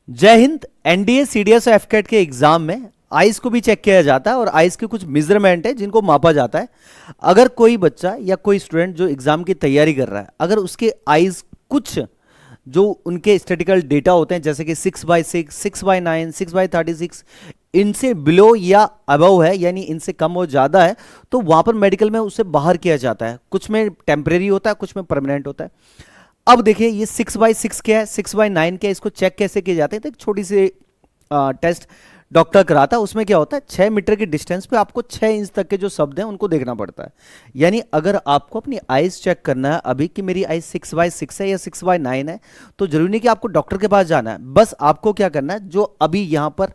जय Hind. NDA CDS और एफकेट के एग्जाम में आइज को भी चेक किया जाता है और आइज के कुछ मेजरमेंट है जिनको मापा जाता है। अगर कोई बच्चा या कोई स्टूडेंट जो एग्जाम की तैयारी कर रहा है, अगर उसके आइज कुछ जो उनके स्टैटिकल डेटा होते हैं जैसे कि 6/6, 6/9, 6/36 इनसे बिलो या अबव है, यानी इनसे कम और ज़्यादा है, तो वहाँ पर मेडिकल में उसे बाहर किया जाता है। कुछ में टेम्परेरी होता है, कुछ में परमानेंट होता है। अब देखिए ये 6/6 क्या है, 6/9 क्या है, इसको चेक कैसे किए जाते हैं। तो एक छोटी सी टेस्ट डॉक्टर कराता है। उसमें क्या होता है, 6 मीटर की डिस्टेंस पे आपको 6 इंच तक के जो शब्द हैं उनको देखना पड़ता है। यानी अगर आपको अपनी आइज चेक करना है अभी कि मेरी आइज 6/6 है या 6/9 है, तो जरूरी नहीं कि आपको डॉक्टर के पास जाना है। बस आपको क्या करना है, जो अभी यहां पर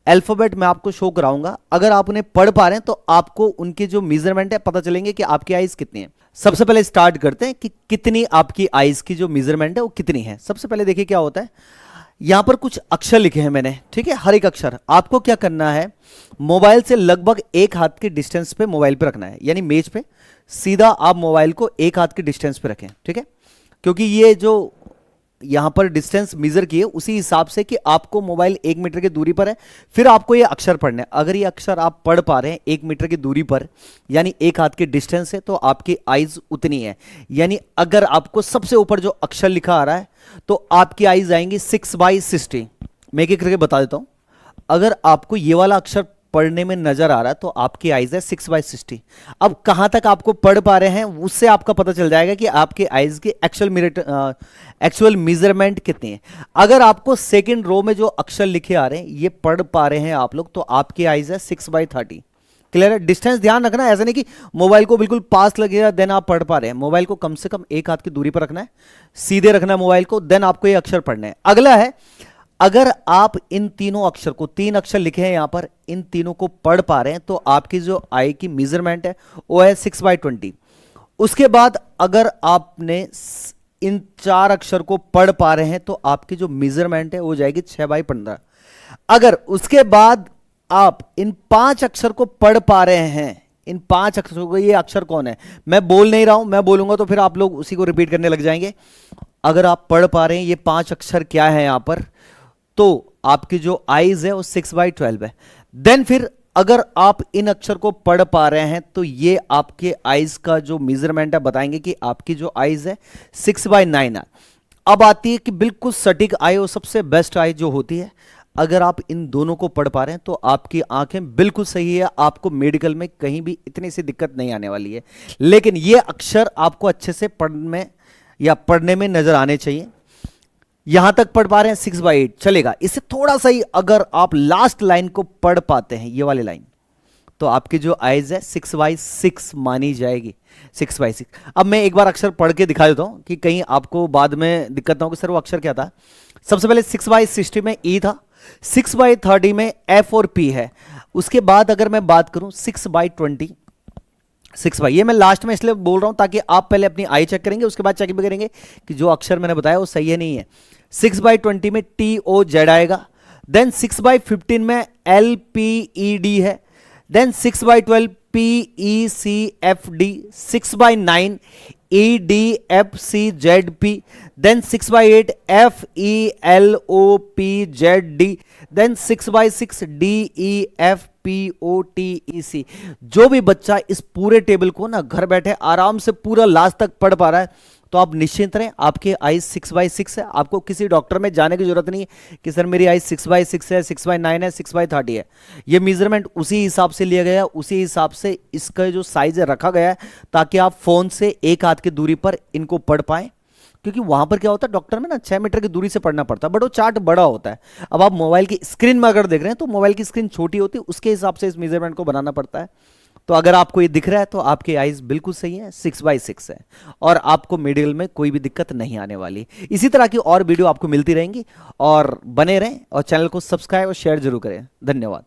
अल्फाबेट मैं आपको शो कराऊंगा, अगर आप उन्हें पढ़ पा रहे हैं तो आपको उनके जो मेजरमेंट है पता चलेंगे कि आपकी आइज कितनी है। सबसे पहले स्टार्ट करते हैं कि कितनी आपकी आइज की जो मेजरमेंट है वो कितनी है। सबसे पहले देखिए क्या होता है, यहां पर कुछ अक्षर लिखे हैं मैंने, ठीक है। हर एक अक्षर आपको क्या करना है, मोबाइल से लगभग एक हाथ की डिस्टेंस पे मोबाइल पे रखना है, यानी मेज पे सीधा आप मोबाइल को एक हाथ की डिस्टेंस पे रखें, ठीक है। क्योंकि ये जो यहां पर डिस्टेंस मेजर किए उसी हिसाब से कि आपको मोबाइल 1 मीटर की दूरी पर है, फिर आपको ये अक्षर पढ़ने हैं। अगर ये अक्षर आप पढ़ पा रहे हैं 1 मीटर की दूरी पर, यानी एक हाथ की डिस्टेंस है, तो आपकी आइज उतनी है। यानी अगर आपको सबसे ऊपर जो अक्षर लिखा आ रहा है तो आपकी आइज आएंगी 6/60। मैं एक एक करके बता देता हूं। अगर आपको ये वाला अक्षर पढ़ने में नजर आ रहा है तो आपकी आइज है 6/60। अब कहां तक आपको पढ़ पा रहे हैं उससे आपका पता चल जाएगा कि आपके आइज की एक्चुअल मेजरमेंट कितनी है। अगर आपको सेकंड रो में जो अक्षर लिखे आ रहे हैं ये पढ़ पा रहे हैं आप लोग, तो आपकी आइज है 6/30। क्लियर है। डिस्टेंस ध्यान रखना, ऐसा नहीं कि मोबाइल को बिल्कुल पास लगेगा देन आप पढ़ पा रहे हैं। मोबाइल को कम से कम एक हाथ की दूरी पर रखना है, सीधे रखना है मोबाइल को, देन आपको ये अक्षर पढ़ने हैं। अगला है, अगर आप इन तीनों अक्षर को, 3 अक्षर लिखे हैं यहां पर, इन तीनों को पढ़ पा रहे हैं तो आपकी जो आई की मेजरमेंट है वो है 6/20। उसके बाद अगर आपने इन 4 अक्षर को पढ़ पा रहे हैं तो आपकी जो मेजरमेंट है वो जाएगी 6/15। अगर उसके बाद आप इन 5 अक्षर को पढ़ पा रहे हैं, इन 5 अक्षरों को, ये अक्षर कौन है मैं बोल नहीं रहा हूं, मैं बोलूंगा तो फिर आप लोग उसी को रिपीट करने लग जाएंगे। अगर आप पढ़ पा रहे हैं ये 5 अक्षर क्या है यहां पर, तो आपकी जो आइज है वो 6/12 है। देन फिर अगर आप इन अक्षर को पढ़ पा रहे हैं तो ये आपके आइज का जो मेजरमेंट है बताएंगे कि आपकी जो आइज है 6/9 है। अब आती है कि बिल्कुल सटीक आई और सबसे बेस्ट आई जो होती है, अगर आप इन दोनों को पढ़ पा रहे हैं तो आपकी आंखें बिल्कुल सही है, आपको मेडिकल में कहीं भी इतनी सी दिक्कत नहीं आने वाली है। लेकिन ये अक्षर आपको अच्छे से पढ़ने में नजर आने चाहिए। यहां तक पढ़ पा रहे हैं 6/8 चलेगा। इससे थोड़ा सा ही अगर आप लास्ट लाइन को पढ़ पाते हैं, ये वाली लाइन, तो आपकी जो आइज है 6/6 मानी जाएगी। 6/6। अब मैं एक बार अक्षर पढ़ के दिखा देता हूं कि कहीं आपको बाद में दिक्कत ना हो कि सर वो अक्षर क्या था। सबसे पहले 6/60 में ई था, 6/30 में एफ और पी है। उसके बाद अगर मैं बात करूं 6/20, 6/, ये मैं लास्ट में इसलिए बोल रहा हूं ताकि आप पहले अपनी आई चेक करेंगे, उसके बाद चेक भी करेंगे कि जो अक्षर मैंने बताया वो सही है नहीं है। 6/20 में टी ओ जेड आएगा। देन 6/15 में एल पी ई डी है। Then 6/12 P E C F D, 6/9 E D F C Z P, then 6/8 F E L O P Z D, then 6/6 D E F P O T E C. जो भी बच्चा इस पूरे table को ना घर बैठे आराम से पूरा लास्ट तक पढ़ पा रहा है तो आप निश्चिंत रहें, आपके आइज 6/6 है। आपको किसी डॉक्टर में जाने की जरूरत नहीं है कि सर मेरी आइज 6/6 है, 6/9 है, 6/30 है। ये मेजरमेंट उसी हिसाब से लिया गया है, उसी हिसाब से इसका जो साइज है रखा गया है ताकि आप फोन से एक हाथ की दूरी पर इनको पढ़ पाएं। क्योंकि वहां पर क्या होता है, डॉक्टर में ना 6 मीटर की दूरी से पढ़ना पड़ता है, बट वो चार्ट बड़ा होता है। अब आप मोबाइल की स्क्रीन में अगर देख रहे हैं तो मोबाइल की स्क्रीन छोटी होती है, उसके हिसाब से इस मेजरमेंट को बनाना पड़ता है। तो अगर आपको ये दिख रहा है तो आपकी आइज बिल्कुल सही है, 6/6 है और आपको मेडिकल में कोई भी दिक्कत नहीं आने वाली। इसी तरह की और वीडियो आपको मिलती रहेंगी और बने रहें और चैनल को सब्सक्राइब और शेयर जरूर करें। धन्यवाद।